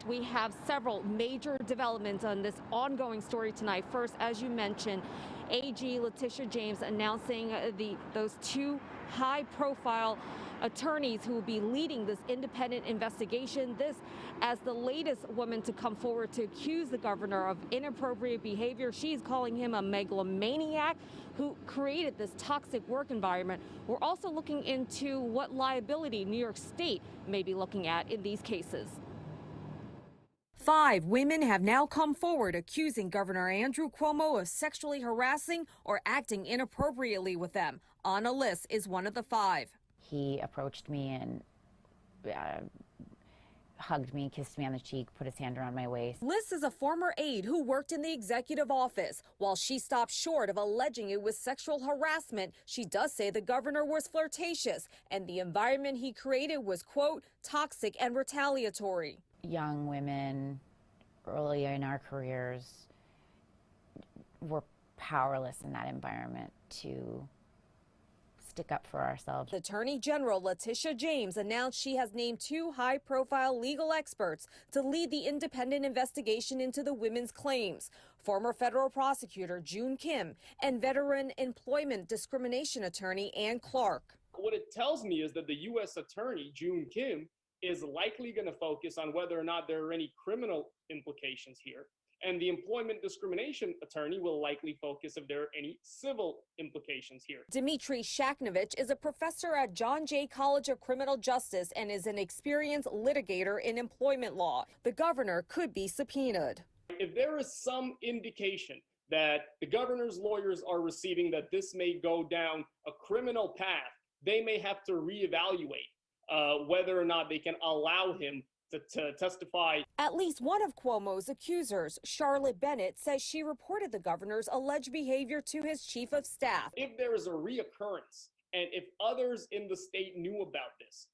We have several major developments on this ongoing story tonight. First, as you mentioned, AG Letitia James announcing those two high-profile attorneys who will be leading this independent investigation. This as the latest woman to come forward to accuse the governor of inappropriate behavior. She's calling him a megalomaniac who created this toxic work environment. We're also looking into what liability New York State may be looking at in these cases. 5 women have now come forward accusing Governor Andrew Cuomo of sexually harassing or acting inappropriately with them. Anna Liss is one of the 5. He approached me and hugged me, kissed me on the cheek, put his hand around my waist. Liss is a former aide who worked in the executive office. While she stopped short of alleging it was sexual harassment, she does say the governor was flirtatious and the environment he created was, quote, toxic and retaliatory. Young women early in our careers were powerless in that environment to stick up for ourselves. Attorney General Letitia James announced she has named 2 high-profile legal experts to lead the independent investigation into the women's claims. Former federal prosecutor June Kim and veteran employment discrimination attorney Ann Clark. What it tells me is that the U.S. attorney, June Kim, is likely going to focus on whether or not there are any criminal implications here. And the employment discrimination attorney will likely focus if there are any civil implications here. Dmitry Shaknovich is a professor at John Jay College of Criminal Justice and is an experienced litigator in employment law. The governor could be subpoenaed. If there is some indication that the governor's lawyers are receiving that this may go down a criminal path, they may have to reevaluate whether or not they can allow him to testify. At least one of Cuomo's accusers, Charlotte Bennett, says she reported the governor's alleged behavior to his chief of staff. If there is a reoccurrence and if others in the state knew about this,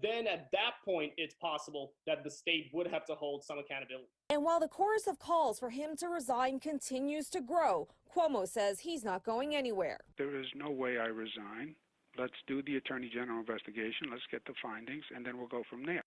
then at that point, it's possible that the state would have to hold some accountability. And while the chorus of calls for him to resign continues to grow, Cuomo says he's not going anywhere. There is no way I resign. Let's do the Attorney General investigation. Let's get the findings, and then we'll go from there.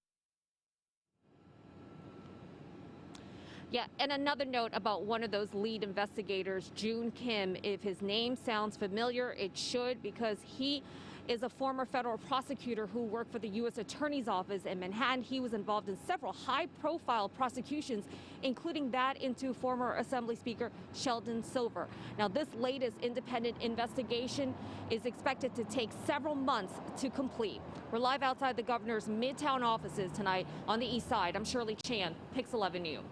Yeah, and another note about one of those lead investigators, June Kim. If his name sounds familiar, it should, because he is a former federal prosecutor who worked for the U.S. Attorney's Office in Manhattan. He was involved in several high-profile prosecutions, including that into former Assembly Speaker Sheldon Silver. Now, this latest independent investigation is expected to take several months to complete. We're live outside the governor's Midtown offices tonight on the east side. I'm Shirley Chan, Pix 11 News.